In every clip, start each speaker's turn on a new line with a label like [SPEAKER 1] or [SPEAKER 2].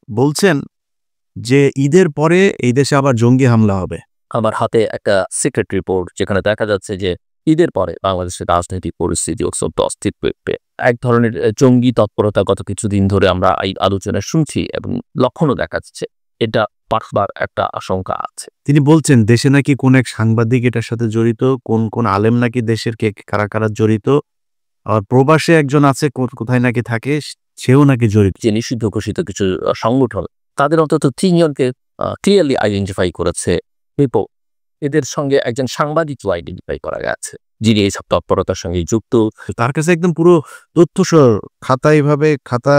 [SPEAKER 1] বলছেন যে ঈদের পরে এই দেশে আবার জঙ্গি হামলা হবে।
[SPEAKER 2] আমার হাতে একটা সিক্রেট রিপোর্ট যেখানে দেখা যাচ্ছে যে ঈদের পরে বাংলাদেশের রাজনৈতিক পরিস্থিতি অত্যন্ত অস্থির এক ধরনের জঙ্গি তৎপরতা গত কিছুদিন ধরে আমরা এই আলোচনা শুনছি এবং লক্ষণও দেখা যাচ্ছে। এটা বাড়বার একটা আশঙ্কা আছে।
[SPEAKER 1] তিনি বলছেন দেশে নাকি কোন এক সাংবাদিক এটার সাথে জড়িত, কোন আলেম নাকি দেশের কে কারা জড়িত, আর প্রবাসে একজন আছে কোথায় নাকি থাকে, সেও নাকি জড়িত।
[SPEAKER 2] যে নিষিদ্ধ ঘোষিত কিছু সংগঠন তাদের অন্তত ৩ জনকে ক্লিয়ারলি আইডেন্টিফাই করেছে রিপোর্ট। এদের সঙ্গে একজন সাংবাদিকও আইডেন্টিফাই করা গেছে যিনি এইসব তৎপরতার সঙ্গে যুক্ত।
[SPEAKER 1] তার কাছে একদম পুরো খাতা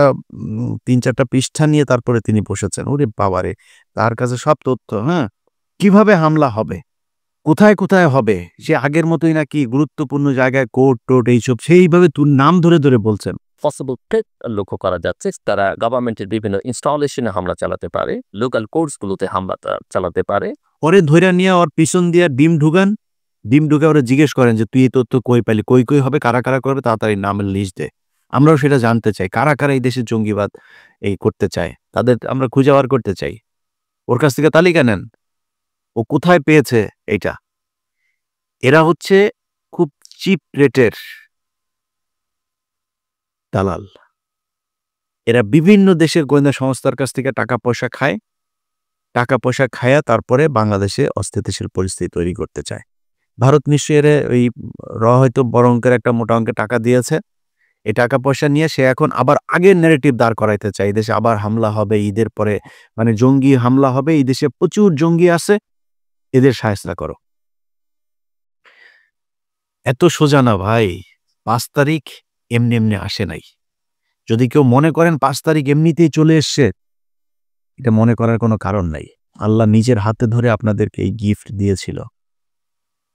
[SPEAKER 1] ৩-৪টা পৃষ্ঠা নিয়ে তারপরে তিনি বসেছেন। ওরে বাবারে, তার কাছে সব তথ্য। হ্যাঁ, কিভাবে হামলা হবে, কোথায় কোথায় হবে, সে আগের মতোই নাকি গুরুত্বপূর্ণ জায়গায় কোর্ট এইসব সেইভাবে নাম ধরে ধরে বলছেন।
[SPEAKER 2] পসিবল থ্রেট লক্ষ্য করা যাচ্ছে। তারা গভর্নমেন্টের বিভিন্ন ইনস্টলেশনে হামলা চালাতে পারে, লোকাল কোর্টসগুলোতে হামলা চালাতে পারে।
[SPEAKER 1] পরে ধৈর্য নিয়ে ওর পিছন দিয়ে ডিম ঢুকে ওরা জিজ্ঞেস করেন যে তুই এই তথ্য কই পাইলি, কই হবে, কারা করবে, তাড়াতাড়ি নামের লিস্ট দে। আমরাও সেটা জানতে চাই, কারা এই দেশের জঙ্গিবাদ এই করতে চায়, তাদের আমরা খুঁজে বার করতে চাই। ওর কাছ থেকে তালিকা নেন, ও কোথায় পেয়েছে এইটা। এরা হচ্ছে খুব চিপ রেটের দালাল। এরা বিভিন্ন দেশের গোয়েন্দা সংস্থার কাছ থেকে টাকা পয়সা খায়া তারপরে বাংলাদেশে অস্থিতিশীল পরিস্থিতি তৈরি করতে চায়। ভারত নিশ্চয়ই এর ওই হয়তো বড় অঙ্কের একটা মোটা অঙ্কের টাকা দিয়েছে। এই টাকা পয়সা নিয়ে সে এখন আবার আগের ন্যারেটিভ দাঁড় করাইতে চায়, এই দেশে আবার হামলা হবে ঈদের পরে, মানে জঙ্গি হামলা হবে, এই দেশে প্রচুর জঙ্গি আছে, এদের সাহায্য করো। এত সোজা না ভাই। 5 তারিখ এমনি আসে নাই। যদি কেউ মনে করেন 5 তারিখ এমনিতেই চলে এসছে, এটা মনে করার কোনো কারণ নাই। আল্লাহ নিজের হাতে ধরে আপনাদেরকে এই গিফট দিয়েছিল।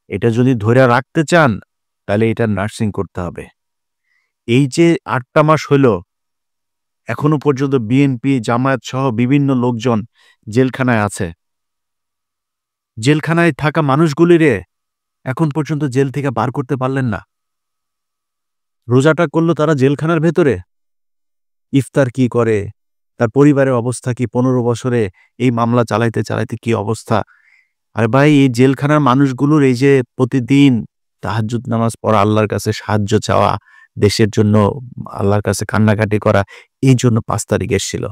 [SPEAKER 1] এটা যদি ধরে রাখতে চান তাহলে এটা নার্সিং করতে হবে। এই যে 8টা মাস হইল, এখনো পর্যন্ত বিএনপি জামায়াত সহ বিভিন্ন লোকজন জেলখানায় আছে। জেলখানায় থাকা মানুষগুলিরে এখন পর্যন্ত জেল থেকে বার করতে পারলেন না। রোজাটা করলো তারা জেলখানার ভেতরে। ইফতার কি করে, তার পরিবারের অবস্থা কি, 15 বছরে এই মামলা চালাইতে কি অবস্থা। আর ভাই, এই জেলখানার মানুষগুলোর এই যে প্রতিদিন তাহাজ্জুদ নামাজ পড়া, আল্লাহর কাছে সাহায্য চাওয়া, দেশের জন্য আল্লাহর কাছে কান্নাকাটি করা, এই জন্য 5 তারিখ এসেছিল।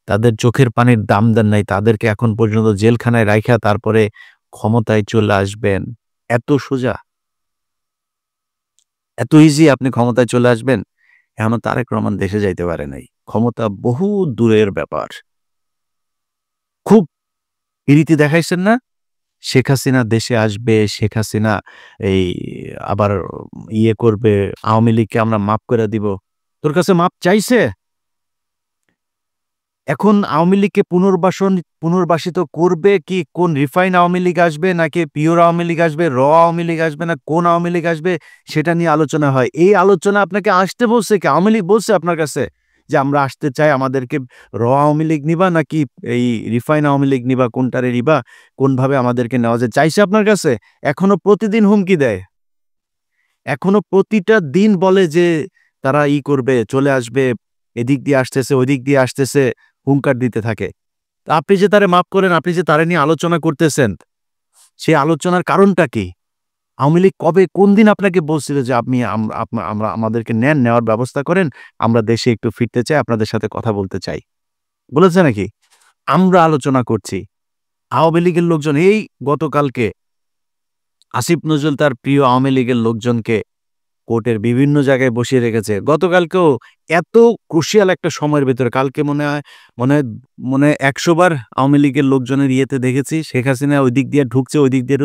[SPEAKER 1] তাদের চোখের পানির দাম দেন নাই, তাদেরকে এখন পর্যন্ত জেলখানায় রাইখা তারপরে ক্ষমতায় চলে আসবেন। এত সোজা, এত ইজি আপনি ক্ষমতায় চলে আসবেন। এখনো তারেক রহমান দেশে যাইতে পারে নাই। ক্ষমতা বহু দূরের ব্যাপার। খুব রীতি দেখাইছেন না, শেখ হাসিনা দেশে আসবে, শেখ হাসিনা এই আবার করবে, আওয়ামী লীগকে আমরা মাফ করে দিব। তোর কাছে মাপ চাইছে? এখন আওয়ামী লীগকে পুনর্বাসিত করবে কি? কোন রিফাইন আওয়ামী লীগ আসবে, নাকি পিওর আওয়ামী লীগ আসবে, আওয়ামী লীগ আসবে, না কোন আওয়ামী লীগ আসবে, সেটা নিয়ে আলোচনা হয়। এই আলোচনা আপনাকে আসতে বলছে কি? আওয়ামী লীগ বলছে আপনার কাছে যে আমরা আসতে চাই, আমাদেরকে আওয়ামী লীগ নিবা নাকি এই রিফাইন আওয়ামী লীগ নিবা, কোনটারে নিবা, কোনভাবে আমাদেরকে নেওয়া যায় চাইছে আপনার কাছে? এখনো প্রতিদিন হুমকি দেয়, এখনো প্রতিটা দিন বলে যে তারা করবে, চলে আসবে, এদিক দিয়ে আসতেছে, ওই দিক দিয়ে আসতেছে, হুঙ্কার দিতে থাকে। আপনি যে তারে মাফ করেন, আপনি যে তারে নিয়ে আলোচনা করতেছেন, সেই আলোচনার কারণটা কি? আওয়ামী লীগ কবে কোন দিন আপনাকে বলছিল যে আপনি আমরা আমাদেরকে নেওয়ার ব্যবস্থা করেন, আমরা দেশে একটু ফিরতে চাই, আপনাদের সাথে কথা বলতে চাই, বলেছে নাকি? আমরা আলোচনা করছি। আওয়ামী লীগের লোকজন এই গতকালকে আসিফ নজরুল তার প্রিয় আওয়ামী লীগের লোকজনকে কোর্টের বিভিন্ন জায়গায় বসিয়ে রেখেছে। গতকালকেও এত ক্রুশিয়াল একটা সময়ের ভেতরে, কালকে মনে হয় 100 বার আওয়ামী লীগের লোকজনের ইয়েতে দেখেছি শেখ হাসিনা ওই দিক দিয়ে ঢুকছে, ওই দিক দিয়ে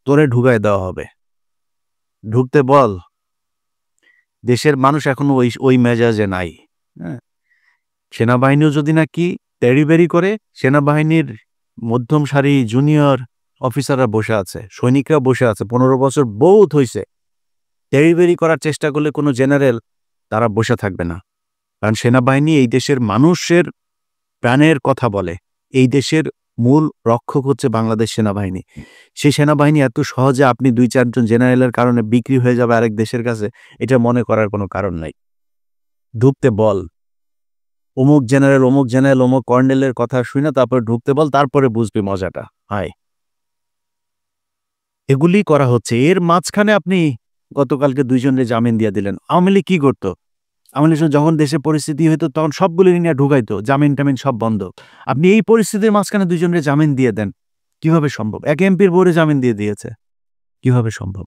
[SPEAKER 1] তোরে ঢুকায় দেওয়া হবে, ঢুকতে বল। দেশের মানুষ এখনো ওই মেজাজে নাই। হ্যাঁ, সেনাবাহিনীও যদি নাকি তেড়িবেড়ি করে, সেনাবাহিনীর মধ্যম সারি জুনিয়র অফিসাররা বসে আছে, সৈনিকরা বসে আছে, 15 বছর বহুত হয়েছে। তেড়িবেড়ি করার চেষ্টা করলে কোনো জেনারেল তারা বসে থাকবে না। কারণ সেনাবাহিনী এই দেশের মানুষের প্রাণের কথা বলে। এই দেশের মূল রক্ষক হচ্ছে বাংলাদেশ সেনাবাহিনী। সেই সেনাবাহিনী এত সহজে আপনি 2-4 জন জেনারেলের কারণে বিক্রি হয়ে যাবে আরেক দেশের কাছে, এটা মনে করার কোনো কারণ নাই। ঢুকতে বল। অমুক জেনারেল অমুক কর্নেলের কথা শুনে তারপরে ঢুকতে বল, তারপরে বুঝবি মজাটা। হাই, এগুলি করা হচ্ছে। এর মাঝখানে আপনি গতকালকে 2 জনের জামিন দিয়ে দিলেন। আওয়ামী লীগ কি করতো? আওয়ামী লীগ যখন দেশে পরিস্থিতি হইতো তখন সবগুলি নিয়ে ঢুকাইতো, জামিন-টামিন সব বন্ধ। আপনি এই পরিস্থিতির মাঝখানে 2 জনের জামিন দিয়ে দেন। কিভাবে সম্ভব? এক এমপির বউরে জামিন দিয়ে দিয়েছে। কিভাবে সম্ভব?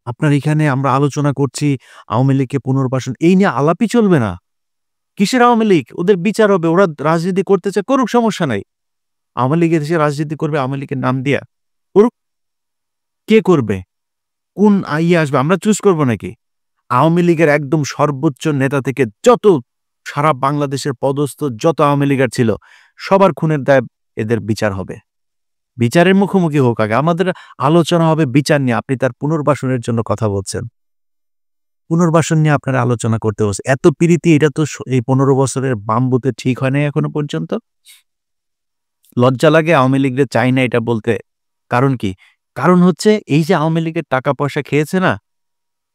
[SPEAKER 1] আপনার এখানে আমরা আলোচনা করছি আওয়ামী লীগকে পুনর্বাসন, এই নিয়ে আলাপই চলবে না। কিসের আওয়ামী লীগ? ওদের বিচার হবে, ওরা রাজনীতি করতে চায় করুক, সমস্যা নাই। আওয়ামী লীগের দেশে রাজনীতি করবে আওয়ামী লীগের নাম দিয়া, করুক। কে করবে? কোন আসবে? আমরা চুজ করব নাকি? আওয়ামী লীগের একদম সর্বোচ্চ নেতা থেকে যত সারা বাংলাদেশের পদস্থ যত আওয়ামী লীগার ছিল সবার খুনের দায় এদের বিচার হবে। বিচারের মুখোমুখি হোক আগে, আমাদের আলোচনা হবে বিচার নিয়ে। আপনি তার পুনর্বাসনের জন্য কথা বলছেন, পুনর্বাসন নিয়ে আপনারা আলোচনা করতে বসে। এত প্রীতি, এটা তো এই 15 বছরের বাম্বুতে ঠিক হয় নাই এখনো পর্যন্ত। লজ্জা লাগে আওয়ামী লীগের চাই না এটা বলতে। কারণ কি? কারণ হচ্ছে এই যে আওয়ামী লীগের টাকা পয়সা খেয়েছে না,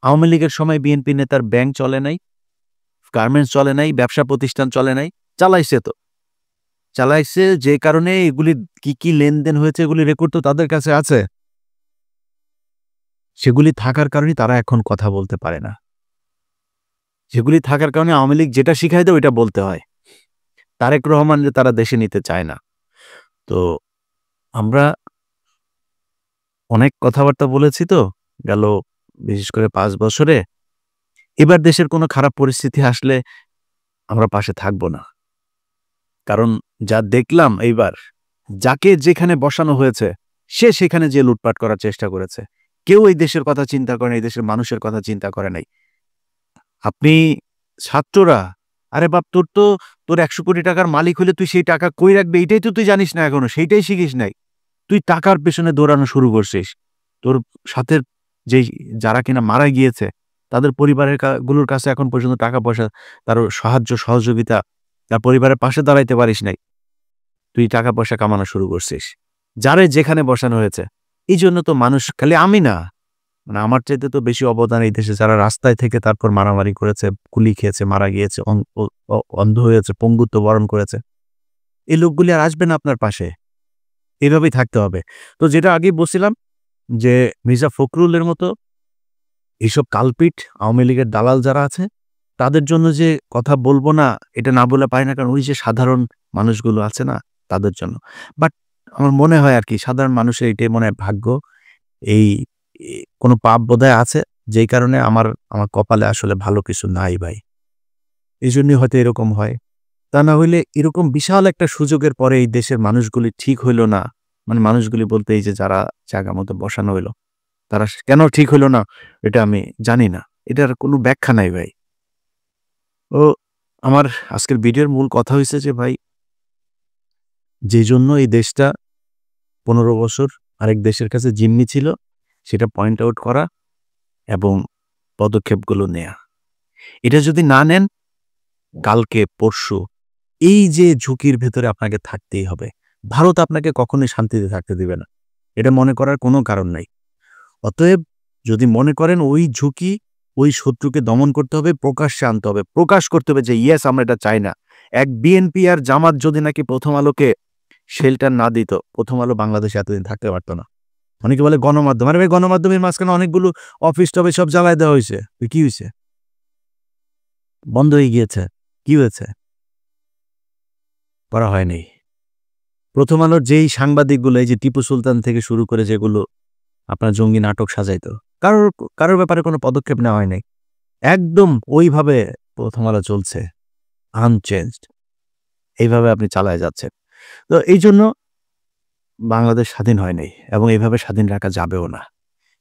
[SPEAKER 1] আওয়ামী লীগের সময় বিএনপি নেতার ব্যাংক চলে নাই, গার্মেন্টস চলে নাই, ব্যবসা প্রতিষ্ঠান চলে নাই, চালাইছে তো। চালাইছে যে কারণে এগুলি কি কি লেনদেন হয়েছে এগুলি রেকর্ড তো তাদের কাছে আছে। সেগুলি থাকার কারণে তারা এখন কথা বলতে পারে না। সেগুলি থাকার কারণে আওয়ামী লীগ যেটা শিখাই দেয় ওইটা বলতে হয়। তারেক রহমান যে তারা দেশে নিতে চায় না। তো আমরা অনেক কথাবার্তা বলেছি তো গেল বিশেষ করে 5 বছরে। এবার দেশের কোনো খারাপ পরিস্থিতি আসলে আমরা পাশে থাকব না। কারণ যা দেখলাম এইবার, যাকে যেখানে বসানো হয়েছে সে সেখানে যে লুটপাট করার চেষ্টা করেছে। কেউ এই দেশের কথা চিন্তা করে নাই, এই দেশের মানুষের কথা চিন্তা করে নাই। আপনি ছাত্ররা, আরে বাপ, তোর 100 কোটি টাকার মালিক হলে তুই সেই টাকা কই রাখবে এটাই তো তুই জানিস না এখনো, সেইটাই শিখিস নাই। তুই টাকার পেছনে দৌড়ানো শুরু করছিস। তোর সাথে যেই যারা কিনা মারা গিয়েছে তাদের পরিবারের গুলোর কাছে এখন পর্যন্ত টাকা পয়সা, তার সাহায্য সহযোগিতা, তার পরিবারের পাশে দাঁড়াইতে পারিস নাই। তুই টাকা পয়সা কামানো শুরু করছিস যারে যেখানে বসানো হয়েছে। এই জন্য তো মানুষ, খালি আমি না, মানে আমার চাইতে তো বেশি অবদান এই দেশে যারা রাস্তায় থেকে তারপর মারামারি করেছে, গুলি খেয়েছে, মারা গিয়েছে, অন্ধ হয়েছে, পঙ্গুত্ব বরণ করেছে। এই লোকগুলি আর আসবে না আপনার পাশে। এভাবেই থাকতে হবে। তো যেটা আগেই বলছিলাম যে মির্জা ফখরুলের মতো এইসব কালপিট আওয়ামী লীগের দালাল যারা আছে তাদের জন্য যে কথা বলবো না এটা না বলে পারি না, কারণ ওই যে সাধারণ মানুষগুলো আছে না তাদের জন্য। বাট আমার মনে হয় আর কি সাধারণ মানুষের এটাই মনে হয় ভাগ্য, এই কোনো পাপ বোধহয় আছে যেই কারণে আমার কপালে আসলে ভালো কিছু নাই ভাই। এই জন্যই হয়তো এরকম হয়। তা না হইলে এরকম বিশাল একটা সুযোগের পরে এই দেশের মানুষগুলি ঠিক হইল না, মানে মানুষগুলি বলতে এই যে যারা জায়গা মতো বসানো হইলো তারা কেন ঠিক হইল না এটা আমি জানি না, এটার কোনো ব্যাখ্যা নাই ভাই। ও আমার আজকের ভিডিওর মূল কথা হয়েছে যে ভাই, যে জন্য এই দেশটা 15 বছর আরেক দেশের কাছে জিম্মি ছিল সেটা পয়েন্ট আউট করা এবং পদক্ষেপগুলো নেয়া। এটা যদি না নেন কালকে পরশু এই যে ঝুঁকির ভেতরে আপনাকে থাকতেই হবে। ভারত আপনাকে কখনোই শান্তিতে থাকতে দিবে না, এটা মনে করার কোনো কারণ নাই। অতএব যদি মনে করেন ওই ঝুঁকি, ওই শত্রুকে দমন করতে হবে, প্রকাশ্যে আনতে হবে, প্রকাশ করতে হবে যে ইয়েস আমরা এটা চাই না। এক বিএনপি আর জামাত যদি নাকি প্রথম আলোকে শেল্টার না দিত, প্রথম আলো বাংলাদেশে এতদিন থাকতে পারতো না। অনেকে বলে গণমাধ্যম, আরে ভাই গণমাধ্যমের মাঝখানে অনেকগুলো অফিস টফিস সব জ্বালায় দেওয়া হয়েছে, কি হয়েছে? বন্ধ হয়ে গিয়েছে, কি হয়েছে? করা হয়নি। প্রথম আলোর যেই সাংবাদিকগুলো, এই যে টিপু সুলতান থেকে শুরু করে যেগুলো আপনার জঙ্গি নাটক সাজাইতো, কারোর ব্যাপারে কোনো পদক্ষেপ নেওয়া হয় নাই। একদম ওইভাবে প্রথম আলো চলছে, আনচেঞ্জড। এইভাবে আপনি চালায় যাচ্ছেন। তো এই জন্য বাংলাদেশ স্বাধীন হয় নাই এবং এইভাবে স্বাধীন রাখা যাবেও না।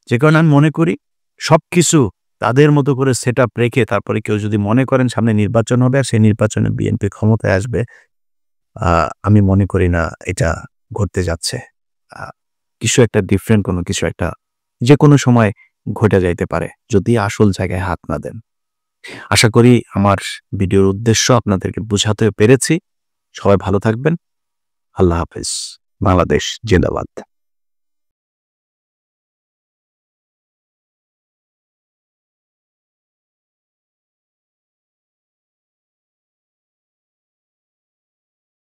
[SPEAKER 1] যে কারণে আমি মনে করি সবকিছু তাদের মতো করে সেট আপ রেখে তারপরে কেউ যদি মনে করেন সামনে নির্বাচন হবে আর সেই নির্বাচনে বিএনপি ক্ষমতায় আসবে, আমি মনে করি না এটা ঘটতে যাচ্ছে। কিছু একটা ডিফারেন্ট কোনো কিছু একটা যে কোনো সময় ঘটে যাইতে পারে যদি আসল জায়গায় হাত না দেন। আশা করি আমার ভিডিওর উদ্দেশ্য আপনাদেরকে বোঝাতে পেরেছি। সবাই ভালো থাকবেন। আল্লাহ হাফেজ। বাংলাদেশ জিন্দাবাদ।